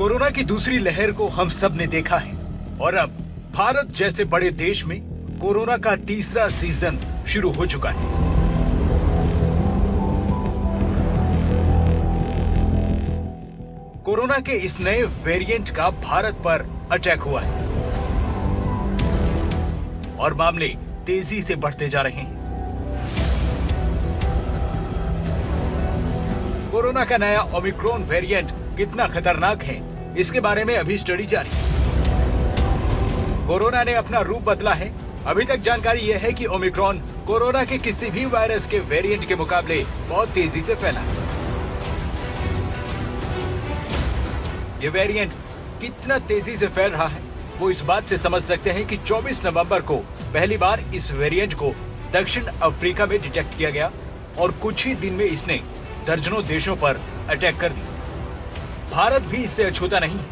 Corona की दूसरी लहर को हम सब ने देखा है और अब भारत जैसे बड़े देश में कोरोना का तीसरा सीजन शुरू हो चुका है। कोरोना के इस नए वेरिएंट का भारत पर अटैक हुआ है और मामले तेजी से बढ़ते जा रहे हैं। कोरोना का नया ओमिक्रॉन वेरिएंट कितना खतरनाक है, इसके बारे में अभी स्टडी जारी है। कोरोना ने अपना रूप बदला है। अभी तक जानकारी यह है कि ओमिक्रॉन कोरोना के किसी भी वायरस के वेरिएंट के मुकाबले बहुत तेजी से फैला है। ये वेरिएंट कितना तेजी से फैल रहा है, वो इस बात से समझ सकते हैं कि 24 नवंबर को पहली बार इस वेरिएंट को दक्षिण अफ्रीका में डिटेक्ट किया गया और कुछ ही दिन में इसने दर्जनों देशों पर अटैक कर दी। भारत भी इससे अछूता नहीं है।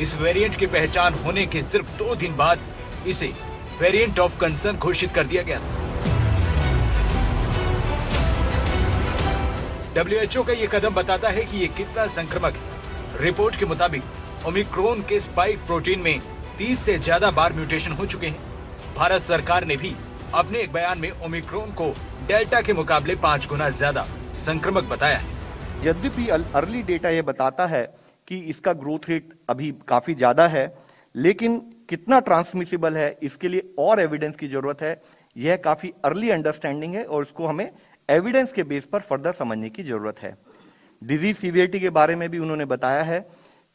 इस वेरिएंट की पहचान होने के सिर्फ 2 दिन बाद इसे वेरिएंट ऑफ कंसर्न घोषित कर दिया गया। WHO का ये कदम बताता है कि ये कितना संक्रामक है। रिपोर्ट के मुताबिक ओमिक्रॉन के स्पाइक प्रोटीन में 30 से ज्यादा बार म्यूटेशन हो चुके हैं। भारत सरकार ने भी अपने एक बयान में ओमिक्रॉन को डेल्टा के मुकाबले 5 गुना ज्यादा संक्रामक बताया है। यद्यपि अर्ली डेटा यह बताता है कि इसका ग्रोथ रेट अभी काफी ज्यादा है, लेकिन कितना ट्रांसमिसिबल है इसके लिए और एविडेंस की जरूरत है। यह काफी अर्ली अंडरस्टैंडिंग है और इसको हमें एविडेंस के बेस पर फर्दर समझने की जरूरत है। डिजीज सीवियरिटी के बारे में भी उन्होंने बताया है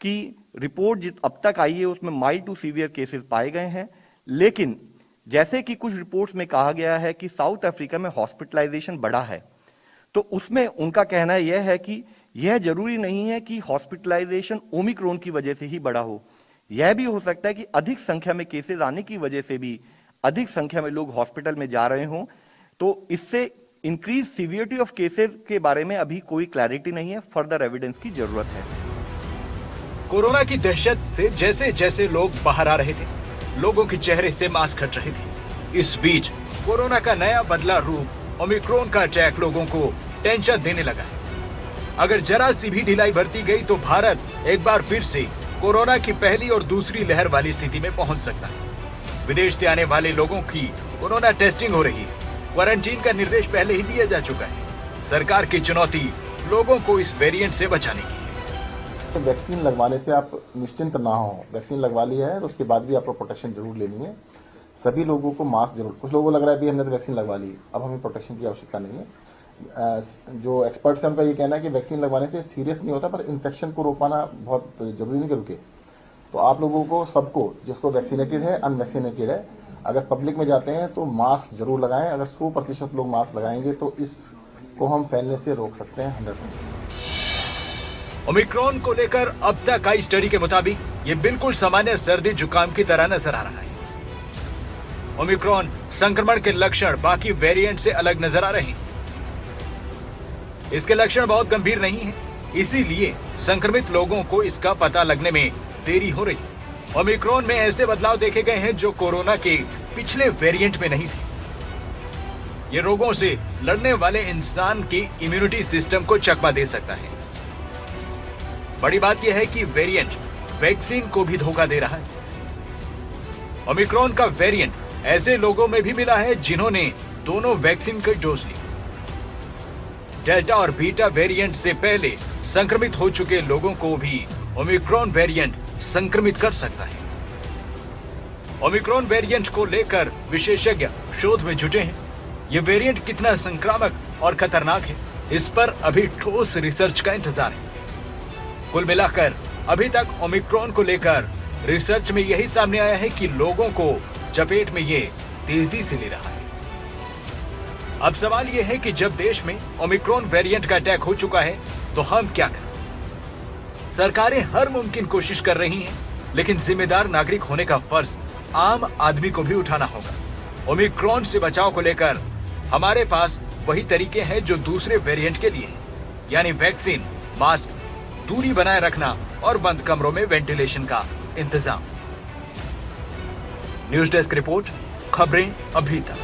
कि रिपोर्ट अब तक आई है उसमें माइल्ड टू सीवियर केसेस पाए गए हैं, लेकिन जैसे कि कुछ रिपोर्ट्स में कहा गया है कि साउथ अफ्रीका में हॉस्पिटलाइजेशन बढ़ा है, तो उसमें उनका कहना यह है कि यह जरूरी नहीं है कि हॉस्पिटलाइजेशन ओमिक्रॉन की वजह से ही बढ़ा हो। यह भी हो सकता है कि अधिक संख्या में केसेस आने की वजह से भी अधिक संख्या में लोग हॉस्पिटल में जा रहे हों। तो इससे इंक्रीज सीवियरिटी ऑफ केसेस के बारे में अभी कोई क्लैरिटी नहीं है, फर्दर एविडेंस की जरूरत है। कोरोना की दहशत से जैसे जैसे लोग बाहर आ रहे थे, लोगों के चेहरे से मास्क हट रहे थे। इस बीच कोरोना का नया बदला रूप ओमिक्रॉन का अटैक लोगों को टेंशन देने लगा है। अगर जरा सी भी ढिलाई बरती गई तो भारत एक बार फिर से कोरोना की पहली और दूसरी लहर वाली स्थिति में पहुंच सकता है। विदेश से आने वाले लोगों की कोरोना टेस्टिंग हो रही है। क्वारंटीन का निर्देश पहले ही दिया जा चुका है। सरकार की चुनौती लोगों को इस वेरिएंट से बचाने की है। तो वैक्सीन लगवाने से आप निश्चिंत ना हो। वैक्सीन लगवा ली है तो उसके बाद भी आपको प्रोटेक्शन जरूर लेनी है। सभी लोगों को मास्क जरूर, कुछ लोगों को लग रहा है भी हमने तो वैक्सीन लगवा ली, अब हमें प्रोटेक्शन की आवश्यकता नहीं है। जो एक्सपर्ट्स हैं उनका ये कहना है कि वैक्सीन लगवाने से सीरियस नहीं होता, पर इन्फेक्शन को रोक पाना बहुत जरूरी नहीं कि रुके। तो आप लोगों को सबको, जिसको वैक्सीनेटेड है अनवैक्सीनेटेड है, अगर पब्लिक में जाते हैं तो मास्क जरूर लगाएं। अगर 100% लोग मास्क लगाएंगे तो इसको हम फैलने से रोक सकते हैं 100%। ओमिक्रॉन को लेकर अब तक आई स्टडी के मुताबिक ये बिल्कुल सामान्य सर्दी जुकाम की तरह नजर आ रहा है। ओमिक्रॉन संक्रमण के लक्षण बाकी वेरिएंट से अलग नजर आ रहे हैं। इसके लक्षण बहुत गंभीर नहीं हैं, इसीलिए संक्रमित लोगों को इसका पता लगने में देरी हो रही है। ओमिक्रॉन में ऐसे बदलाव देखे गए हैं जो कोरोना के पिछले वेरिएंट में नहीं थे। ये रोगों से लड़ने वाले इंसान की इम्यूनिटी सिस्टम को चकमा दे सकता है। बड़ी बात यह है कि वेरिएंट वैक्सीन को भी धोखा दे रहा है। ओमिक्रॉन का वेरिएंट ऐसे लोगों में भी मिला है जिन्होंने दोनों वैक्सीन के डोज ली। डेल्टा और बीटा वेरिएंट से पहले संक्रमित हो चुके लोगों को भी ओमिक्रॉन वेरिएंट संक्रमित कर सकता है। ओमिक्रॉन वेरिएंट को लेकर विशेषज्ञ शोध में जुटे हैं। ये वेरिएंट कितना संक्रामक और खतरनाक है, इस पर अभी ठोस रिसर्च का इंतजार है। कुल मिलाकर अभी तक ओमिक्रॉन को लेकर रिसर्च में यही सामने आया है कि लोगों को चपेट में ये तेजी से ले रहा है। अब सवाल यह है कि जब देश में ओमिक्रॉन वेरिएंट का अटैक हो चुका है तो हम क्या करें? सरकारें हर मुमकिन कोशिश कर रही हैं, लेकिन जिम्मेदार नागरिक होने का फर्ज आम आदमी को भी उठाना होगा। ओमिक्रॉन से बचाव को लेकर हमारे पास वही तरीके हैं जो दूसरे वेरिएंट के लिए, यानी वैक्सीन, मास्क, दूरी बनाए रखना और बंद कमरों में वेंटिलेशन का इंतजाम। न्यूज डेस्क रिपोर्ट, खबरें अभी तक।